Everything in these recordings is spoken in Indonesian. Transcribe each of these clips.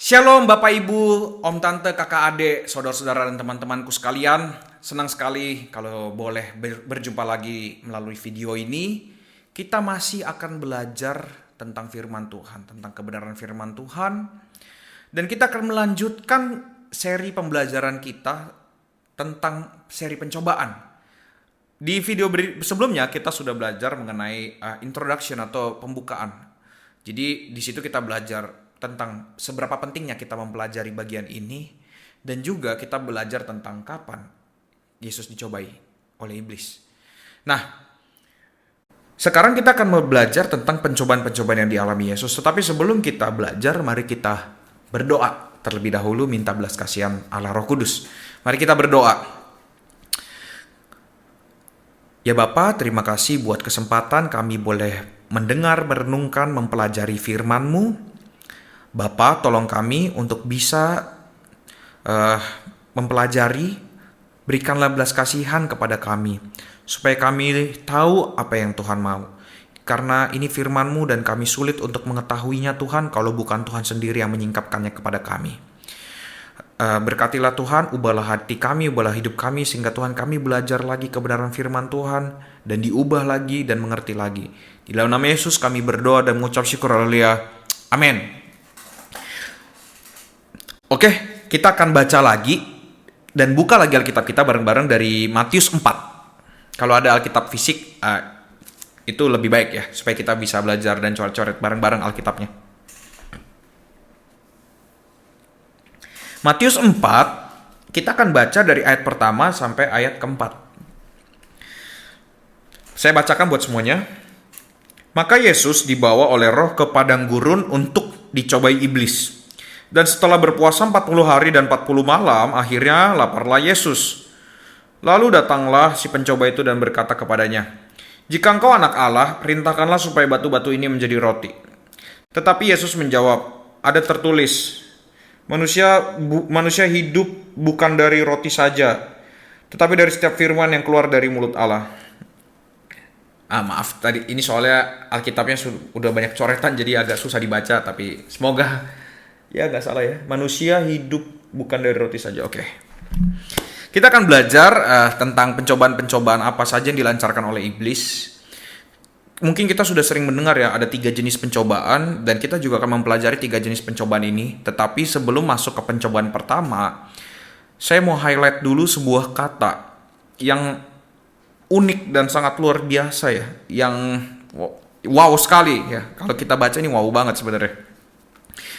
Shalom Bapak Ibu, Om Tante, Kakak Adik, Saudara-saudara dan teman-temanku sekalian. Senang sekali kalau boleh berjumpa lagi melalui video ini. Kita masih akan belajar tentang firman Tuhan, tentang kebenaran firman Tuhan. Dan kita akan melanjutkan seri pembelajaran kita tentang seri pencobaan. Di video sebelumnya kita sudah belajar mengenai introduction atau pembukaan. Jadi di situ kita belajar tentang seberapa pentingnya kita mempelajari bagian ini, dan juga kita belajar tentang kapan Yesus dicobai oleh iblis. Nah, sekarang kita akan belajar tentang pencobaan-pencobaan yang dialami Yesus. Tetapi sebelum kita belajar, mari kita berdoa terlebih dahulu, minta belas kasihan Allah Roh Kudus. Mari kita berdoa. Ya Bapa, terima kasih buat kesempatan kami boleh mendengar, merenungkan, mempelajari firman-Mu. Bapa, tolong kami untuk bisa mempelajari, berikanlah belas kasihan kepada kami, supaya kami tahu apa yang Tuhan mau. Karena ini firman-Mu dan kami sulit untuk mengetahuinya Tuhan, kalau bukan Tuhan sendiri yang menyingkapkannya kepada kami. Berkatilah Tuhan, ubahlah hati kami, ubahlah hidup kami, sehingga Tuhan kami belajar lagi kebenaran firman Tuhan, dan diubah lagi dan mengerti lagi. Di dalam nama Yesus kami berdoa dan mengucap syukur, haleluya, amin. Oke, kita akan baca lagi dan buka lagi Alkitab kita bareng-bareng dari Matius 4. Kalau ada Alkitab fisik, itu lebih baik ya, supaya kita bisa belajar dan coret-coret bareng-bareng Alkitabnya. Matius 4, kita akan baca dari ayat pertama sampai ayat keempat. Saya bacakan buat semuanya. Maka Yesus dibawa oleh Roh ke padang gurun untuk dicobai iblis. Dan setelah berpuasa 40 hari dan 40 malam, akhirnya laparlah Yesus. Lalu datanglah si pencoba itu dan berkata kepadanya, "Jika engkau anak Allah, perintahkanlah supaya batu-batu ini menjadi roti." Tetapi Yesus menjawab, "Ada tertulis, manusia hidup bukan dari roti saja, tetapi dari setiap firman yang keluar dari mulut Allah." Maaf, tadi ini soalnya Alkitabnya udah banyak coretan, jadi agak susah dibaca, tapi semoga ya gak salah ya. Manusia hidup bukan dari roti saja. Oke. Kita akan belajar tentang pencobaan-pencobaan apa saja yang dilancarkan oleh iblis. Mungkin kita sudah sering mendengar ya, ada 3 jenis pencobaan, dan kita juga akan mempelajari 3 jenis pencobaan ini. Tetapi sebelum masuk ke pencobaan pertama, saya mau highlight dulu sebuah kata yang unik dan sangat luar biasa ya, yang wow sekali ya. Kalau kita baca ini wow banget sebenarnya.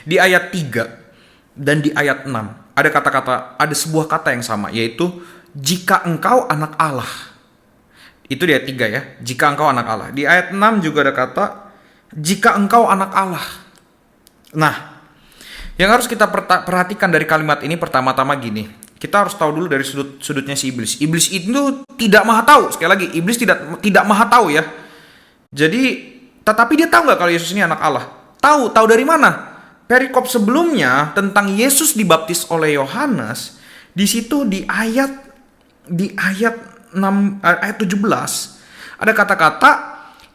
Di ayat 3 dan di ayat 6 ada sebuah kata yang sama, yaitu jika engkau anak Allah. Itu di ayat 3 ya, jika engkau anak Allah. Di ayat 6 juga ada kata jika engkau anak Allah. Nah, yang harus kita perhatikan dari kalimat ini pertama-tama gini. Kita harus tahu dulu dari sudutnya si iblis. Iblis itu tidak maha tahu. Sekali lagi, iblis tidak maha tahu ya. Jadi, tetapi dia tahu nggak kalau Yesus ini anak Allah? Tahu dari mana? Perikop sebelumnya tentang Yesus dibaptis oleh Yohanes, di situ di ayat 17 ada kata-kata,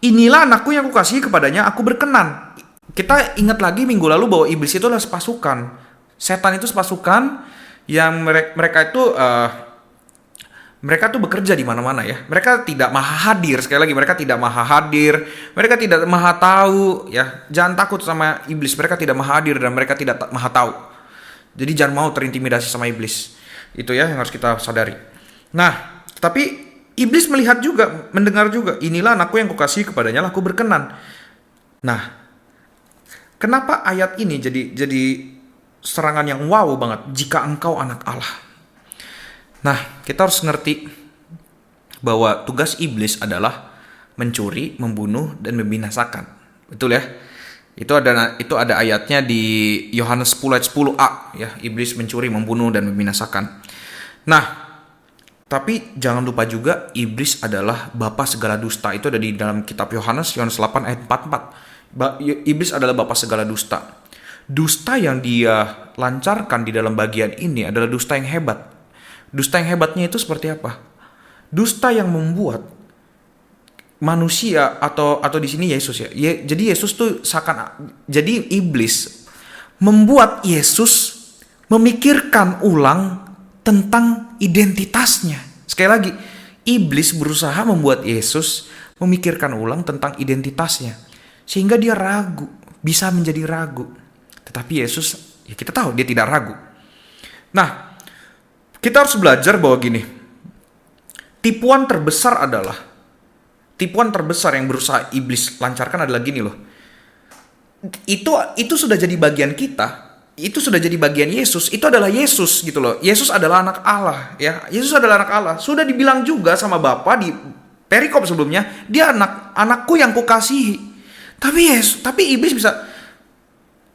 "Inilah anakku yang kukasihi, kepadanya aku berkenan." Kita ingat lagi minggu lalu bahwa iblis itu adalah sepasukan. Setan itu sepasukan yang mereka tuh bekerja di mana-mana ya. Mereka tidak maha hadir. Sekali lagi, mereka tidak maha hadir. Mereka tidak maha tahu ya. Jangan takut sama iblis. Mereka tidak maha hadir dan mereka tidak maha tahu. Jadi jangan mau terintimidasi sama iblis. Itu ya yang harus kita sadari. Nah, tapi iblis melihat juga, mendengar juga, "Inilah anakku yang kukasihi, kepadanya lah aku berkenan." Nah, kenapa ayat ini jadi serangan yang wow banget? Jika engkau anak Allah. Nah, kita harus ngerti bahwa tugas iblis adalah mencuri, membunuh, dan membinasakan. Betul ya? Itu ada ayatnya di Yohanes 10 ayat 10a ya, iblis mencuri, membunuh, dan membinasakan. Nah, tapi jangan lupa juga iblis adalah bapa segala dusta. Itu ada di dalam kitab Yohanes 8 ayat 44. Iblis adalah bapa segala dusta. Dusta yang dia lancarkan di dalam bagian ini adalah dusta yang hebat. Dusta yang hebatnya itu seperti apa? Dusta yang membuat manusia atau di sini Yesus ya. Jadi Yesus tuh jadi iblis membuat Yesus memikirkan ulang tentang identitasnya. Sekali lagi, iblis berusaha membuat Yesus memikirkan ulang tentang identitasnya. Sehingga dia ragu, bisa menjadi ragu. Tetapi Yesus, ya kita tahu dia tidak ragu. Nah, kita harus belajar bahwa gini, tipuan terbesar yang berusaha iblis lancarkan adalah gini loh. Itu sudah jadi bagian kita. Itu sudah jadi bagian Yesus. Itu adalah Yesus gitu loh. Yesus adalah anak Allah ya. Yesus adalah anak Allah. Sudah dibilang juga sama Bapa di perikop sebelumnya, dia anakku yang kukasihi. Tapi iblis bisa,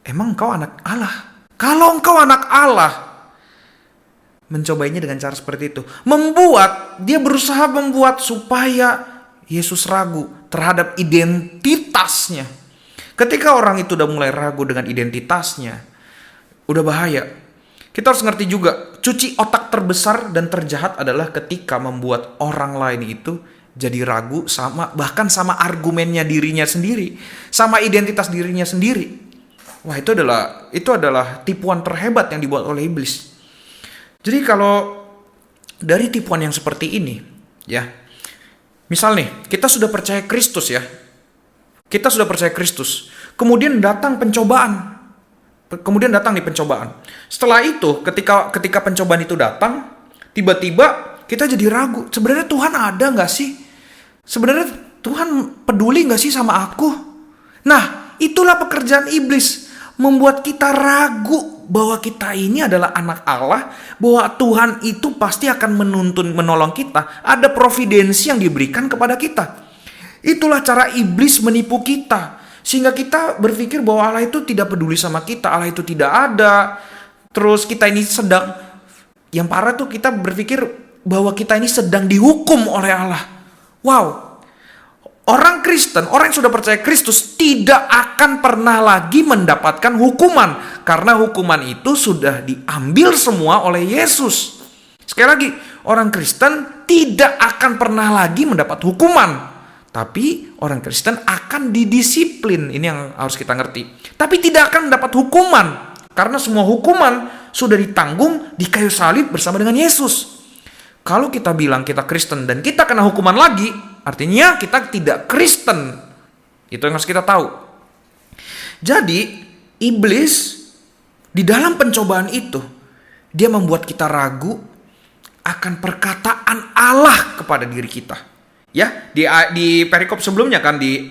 emang engkau anak Allah? Kalau engkau anak Allah, mencobainya dengan cara seperti itu. Dia berusaha membuat supaya Yesus ragu terhadap identitasnya. Ketika orang itu udah mulai ragu dengan identitasnya, udah bahaya. Kita harus ngerti juga, cuci otak terbesar dan terjahat adalah ketika membuat orang lain itu jadi ragu bahkan sama argumennya dirinya sendiri, sama identitas dirinya sendiri. Wah, itu adalah tipuan terhebat yang dibuat oleh iblis. Jadi kalau dari tipuan yang seperti ini, ya, misal nih, kita sudah percaya Kristus ya. Kita sudah percaya Kristus. Kemudian datang pencobaan. Setelah itu, ketika pencobaan itu datang, tiba-tiba kita jadi ragu. Sebenarnya Tuhan ada nggak sih? Sebenarnya Tuhan peduli nggak sih sama aku? Nah, itulah pekerjaan iblis. Membuat kita ragu bahwa kita ini adalah anak Allah, bahwa Tuhan itu pasti akan menolong kita. Ada providensi yang diberikan kepada kita. Itulah cara iblis menipu kita. Sehingga kita berpikir bahwa Allah itu tidak peduli sama kita. Allah itu tidak ada. Terus kita ini yang parah tuh kita berpikir bahwa kita ini sedang dihukum oleh Allah. Wow. Orang Kristen, orang yang sudah percaya Kristus tidak akan pernah lagi mendapatkan hukuman. Karena hukuman itu sudah diambil semua oleh Yesus. Sekali lagi, orang Kristen tidak akan pernah lagi mendapat hukuman. Tapi orang Kristen akan didisiplin. Ini yang harus kita ngerti. Tapi tidak akan mendapat hukuman. Karena semua hukuman sudah ditanggung di kayu salib bersama dengan Yesus. Kalau kita bilang kita Kristen dan kita kena hukuman lagi, artinya kita tidak Kristen. Itu yang harus kita tahu. Jadi, iblis di dalam pencobaan itu, dia membuat kita ragu akan perkataan Allah kepada diri kita. Ya, di perikop sebelumnya kan di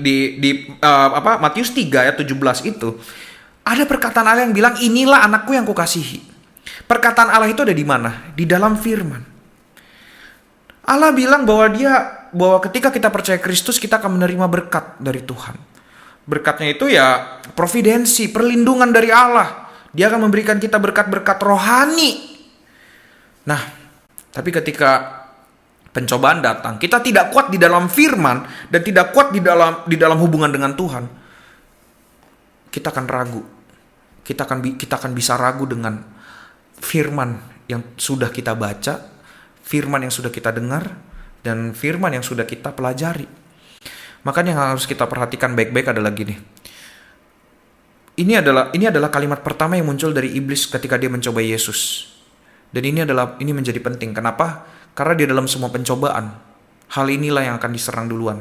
Matius 3 ayat 17 itu ada perkataan Allah yang bilang, inilah anakku yang kukasihi. Perkataan Allah itu ada di mana? Di dalam firman. Allah bilang bahwa ketika kita percaya Kristus, kita akan menerima berkat dari Tuhan. Berkatnya itu ya providensi, perlindungan dari Allah. Dia akan memberikan kita berkat-berkat rohani. Nah, tapi ketika pencobaan datang, kita tidak kuat di dalam firman dan tidak kuat di dalam hubungan dengan Tuhan, kita akan ragu. Kita akan bisa ragu dengan firman yang sudah kita baca, firman yang sudah kita dengar, dan firman yang sudah kita pelajari. Makanya yang harus kita perhatikan baik-baik adalah gini. Ini adalah kalimat pertama yang muncul dari iblis ketika dia mencoba Yesus. Dan ini menjadi penting. Kenapa? Karena di dalam semua pencobaan, hal inilah yang akan diserang duluan,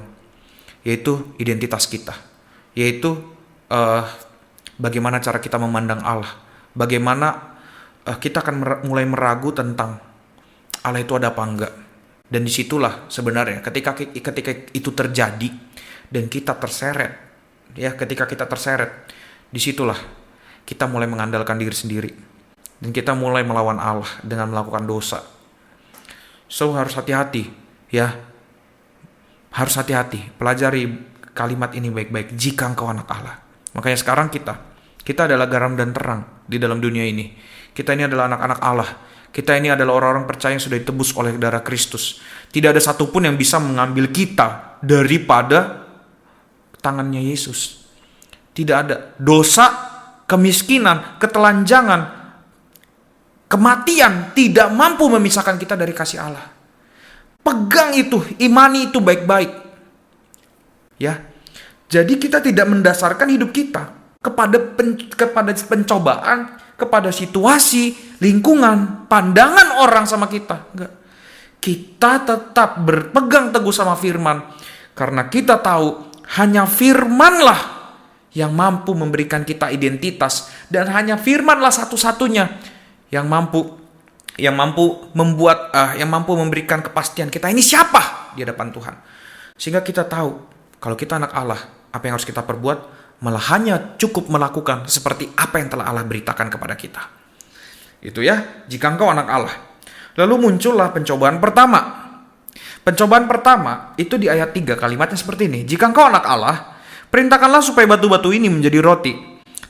yaitu identitas kita, yaitu bagaimana cara kita memandang Allah, bagaimana kita akan mulai meragu tentang Allah itu ada apa enggak. Dan disitulah sebenarnya ketika itu terjadi dan kita terseret, ya ketika kita terseret, disitulah kita mulai mengandalkan diri sendiri dan kita mulai melawan Allah dengan melakukan dosa. So harus hati-hati, ya. Harus hati-hati, pelajari kalimat ini baik-baik. Jika engkau anak Allah. Makanya sekarang kita adalah garam dan terang di dalam dunia ini. Kita ini adalah anak-anak Allah. Kita ini adalah orang-orang percaya yang sudah ditebus oleh darah Kristus. Tidak ada satupun yang bisa mengambil kita daripada tangannya Yesus. Tidak ada. Dosa, kemiskinan, ketelanjangan, kematian tidak mampu memisahkan kita dari kasih Allah. Pegang itu, imani itu baik-baik. Ya. Jadi kita tidak mendasarkan hidup kita kepada pencobaan, kepada situasi, lingkungan, pandangan orang sama kita. Enggak. Kita tetap berpegang teguh sama firman. Karena kita tahu hanya firmanlah yang mampu memberikan kita identitas. Dan hanya firmanlah satu-satunya yang mampu memberikan kepastian kita ini siapa di hadapan Tuhan. Sehingga kita tahu kalau kita anak Allah, apa yang harus kita perbuat? Malah hanya cukup melakukan seperti apa yang telah Allah beritakan kepada kita. Itu ya, jika engkau anak Allah. Lalu muncullah pencobaan pertama. Pencobaan pertama itu di ayat 3, kalimatnya seperti ini. Jika engkau anak Allah, perintahkanlah supaya batu-batu ini menjadi roti.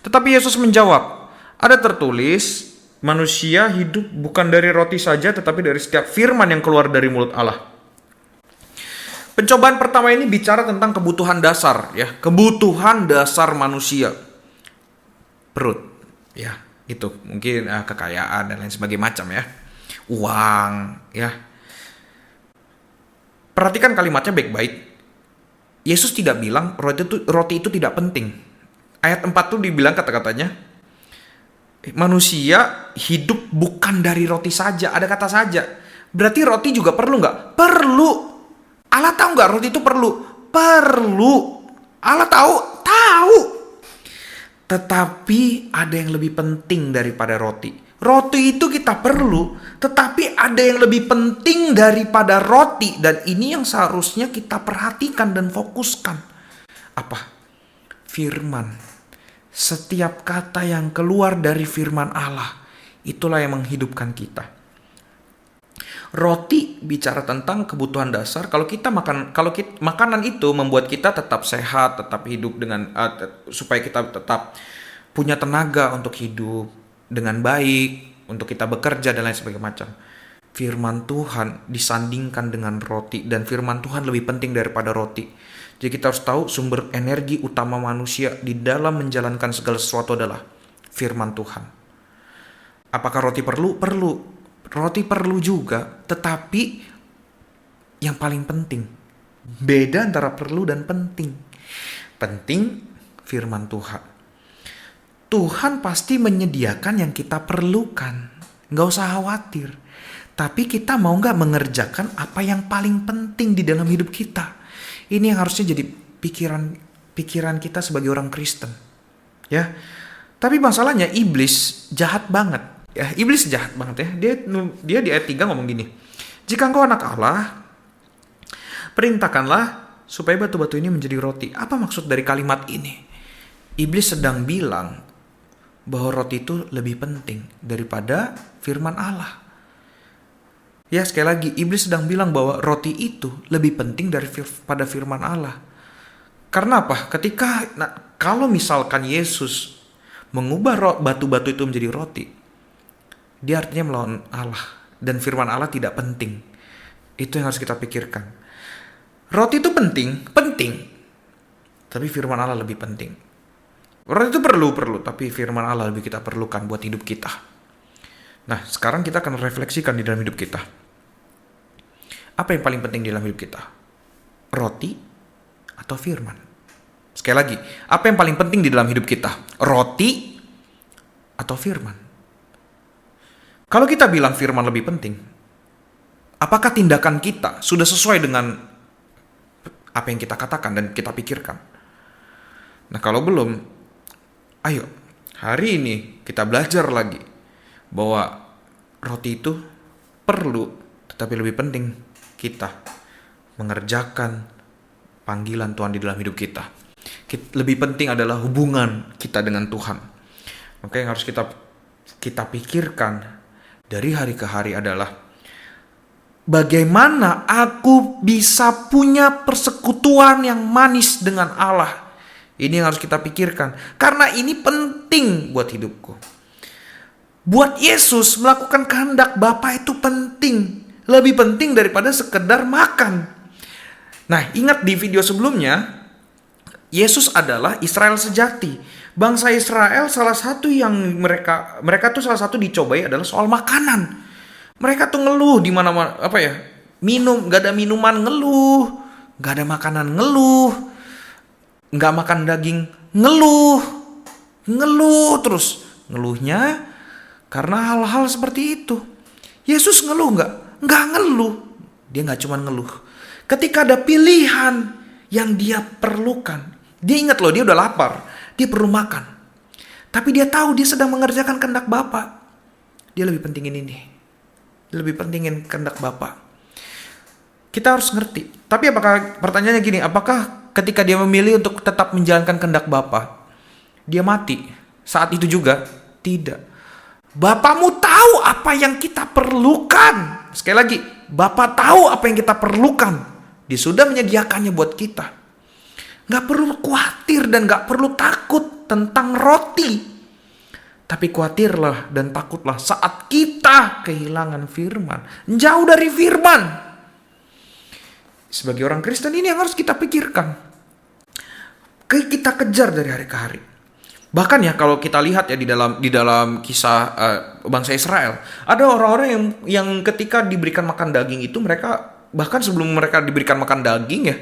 Tetapi Yesus menjawab, ada tertulis, manusia hidup bukan dari roti saja, tetapi dari setiap firman yang keluar dari mulut Allah. Pencobaan pertama ini bicara tentang kebutuhan dasar, ya, kebutuhan dasar manusia. Perut, ya, itu mungkin kekayaan dan lain sebagainya macam, ya, uang, ya. Perhatikan kalimatnya baik-baik. Yesus tidak bilang roti itu tidak penting. Ayat 4 tuh dibilang kata-katanya, manusia hidup bukan dari roti saja. Ada kata saja. Berarti roti juga perlu nggak? Perlu. Allah tahu nggak roti itu perlu? Perlu. Allah tahu? Tahu. Tetapi ada yang lebih penting daripada roti. Roti itu kita perlu, tetapi ada yang lebih penting daripada roti. Dan ini yang seharusnya kita perhatikan dan fokuskan. Apa? Firman. Setiap kata yang keluar dari firman Allah, itulah yang menghidupkan kita. Roti bicara tentang kebutuhan dasar. Kalau makanan itu membuat kita tetap sehat, tetap hidup dengan supaya kita tetap punya tenaga untuk hidup dengan baik, untuk kita bekerja dan lain sebagainya macam. Firman Tuhan disandingkan dengan roti, dan firman Tuhan lebih penting daripada roti. Jadi kita harus tahu sumber energi utama manusia di dalam menjalankan segala sesuatu adalah firman Tuhan. Apakah roti perlu? Perlu. Roti perlu juga, tetapi yang paling penting. Beda antara perlu dan penting. Penting firman Tuhan. Tuhan pasti menyediakan yang kita perlukan. Nggak usah khawatir. Tapi kita mau nggak mengerjakan apa yang paling penting di dalam hidup kita. Ini yang harusnya jadi pikiran kita sebagai orang Kristen. Ya. Tapi masalahnya iblis jahat banget. Ya, iblis jahat banget ya. Dia di ayat 3 ngomong gini. Jika engkau anak Allah, perintahkanlah supaya batu-batu ini menjadi roti. Apa maksud dari kalimat ini? Iblis sedang bilang bahwa roti itu lebih penting daripada firman Allah. Ya, sekali lagi, iblis sedang bilang bahwa roti itu lebih penting daripada firman Allah. Karena apa? Kalau misalkan Yesus mengubah batu-batu itu menjadi roti, dia artinya melawan Allah. Dan firman Allah tidak penting. Itu yang harus kita pikirkan. Roti itu penting. Tapi firman Allah lebih penting. Roti itu perlu. Tapi firman Allah lebih kita perlukan buat hidup kita. Nah, sekarang kita akan refleksikan di dalam hidup kita. Apa yang paling penting di dalam hidup kita? Roti atau firman? Sekali lagi, apa yang paling penting di dalam hidup kita? Roti atau firman? Kalau kita bilang firman lebih penting, apakah tindakan kita sudah sesuai dengan apa yang kita katakan dan kita pikirkan? Nah, kalau belum, ayo hari ini kita belajar lagi bahwa roti itu perlu, tetapi lebih penting kita mengerjakan panggilan Tuhan di dalam hidup kita. Lebih penting adalah hubungan kita dengan Tuhan. Maka yang harus kita pikirkan dari hari ke hari adalah bagaimana aku bisa punya persekutuan yang manis dengan Allah. Ini yang harus kita pikirkan. Karena ini penting buat hidupku. Buat Yesus melakukan kehendak Bapa itu penting. Lebih penting daripada sekedar makan. Nah, ingat di video sebelumnya, Yesus adalah Israel sejati. Bangsa Israel salah satu yang mereka tuh salah satu dicobai adalah soal makanan. Mereka tuh ngeluh di mana-mana, minum, gak ada minuman ngeluh, gak ada makanan ngeluh, gak makan daging ngeluh. Ngeluh terus. Ngeluhnya karena hal-hal seperti itu. Yesus ngeluh nggak? Nggak ngeluh. Dia nggak cuma ngeluh. Ketika ada pilihan yang dia perlukan. Dia ingat loh, dia udah lapar. Dia perlu makan. Tapi dia tahu dia sedang mengerjakan kehendak Bapa. Dia lebih pentingin ini. Dia lebih pentingin kehendak Bapa. Kita harus ngerti. Tapi apakah, pertanyaannya gini, apakah ketika dia memilih untuk tetap menjalankan kehendak Bapa, dia mati saat itu juga? Tidak. Bapamu tahu apa yang kita perlukan. Sekali lagi, Bapa tahu apa yang kita perlukan. Dia sudah menyediakannya buat kita. Gak perlu khawatir dan gak perlu takut tentang roti. Tapi khawatirlah dan takutlah saat kita kehilangan firman. Jauh dari firman. Sebagai orang Kristen ini yang harus kita pikirkan. Kita kejar dari hari ke hari. Bahkan ya kalau kita lihat ya di dalam kisah bangsa Israel, ada orang-orang yang ketika diberikan makan daging itu, mereka bahkan sebelum mereka diberikan makan daging ya,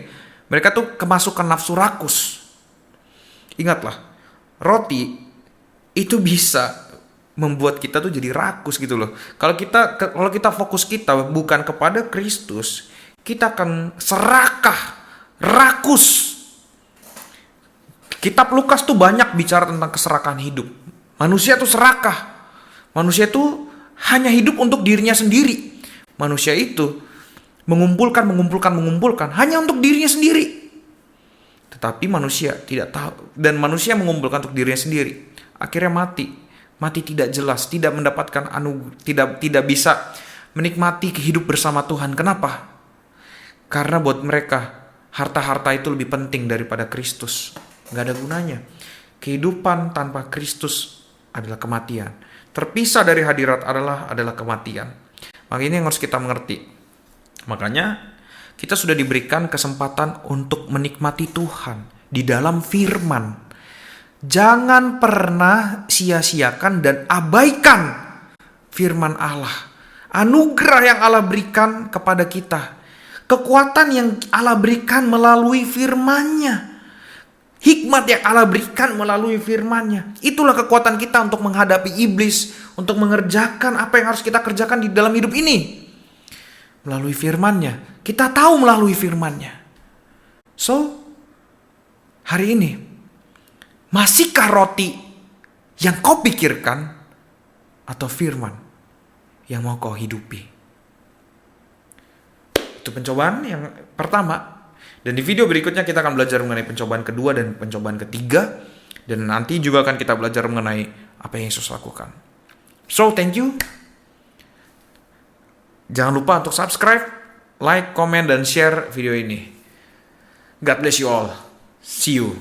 mereka tuh kemasukan nafsu rakus. Ingatlah, roti itu bisa membuat kita tuh jadi rakus gitu loh. Kalau kita fokus kita bukan kepada Kristus, kita akan serakah, rakus. Kitab Lukas tuh banyak bicara tentang keserakahan hidup. Manusia tuh serakah. Manusia tuh hanya hidup untuk dirinya sendiri. Manusia itu mengumpulkan hanya untuk dirinya sendiri. Tetapi manusia tidak tahu, dan manusia mengumpulkan untuk dirinya sendiri. Akhirnya mati tidak jelas, tidak mendapatkan tidak bisa menikmati hidup bersama Tuhan. Kenapa? Karena buat mereka harta-harta itu lebih penting daripada Kristus. Gak ada gunanya. Kehidupan tanpa Kristus adalah kematian. Terpisah dari hadirat adalah kematian. Makanya ini yang harus kita mengerti. Makanya kita sudah diberikan kesempatan untuk menikmati Tuhan di dalam firman. Jangan pernah sia-siakan dan abaikan firman Allah. Anugerah yang Allah berikan kepada kita. Kekuatan yang Allah berikan melalui firman-Nya. Hikmat yang Allah berikan melalui firman-Nya. Itulah kekuatan kita untuk menghadapi iblis. Untuk mengerjakan apa yang harus kita kerjakan di dalam hidup ini. Melalui firman-Nya. Kita tahu melalui firman-Nya. So, hari ini, masihkah roti yang kau pikirkan atau firman yang mau kau hidupi? Itu pencobaan yang pertama. Dan di video berikutnya kita akan belajar mengenai pencobaan kedua dan pencobaan ketiga. Dan nanti juga akan kita belajar mengenai apa yang Yesus lakukan. So, thank you. Jangan lupa untuk subscribe, like, comment, dan share video ini. God bless you all. See you.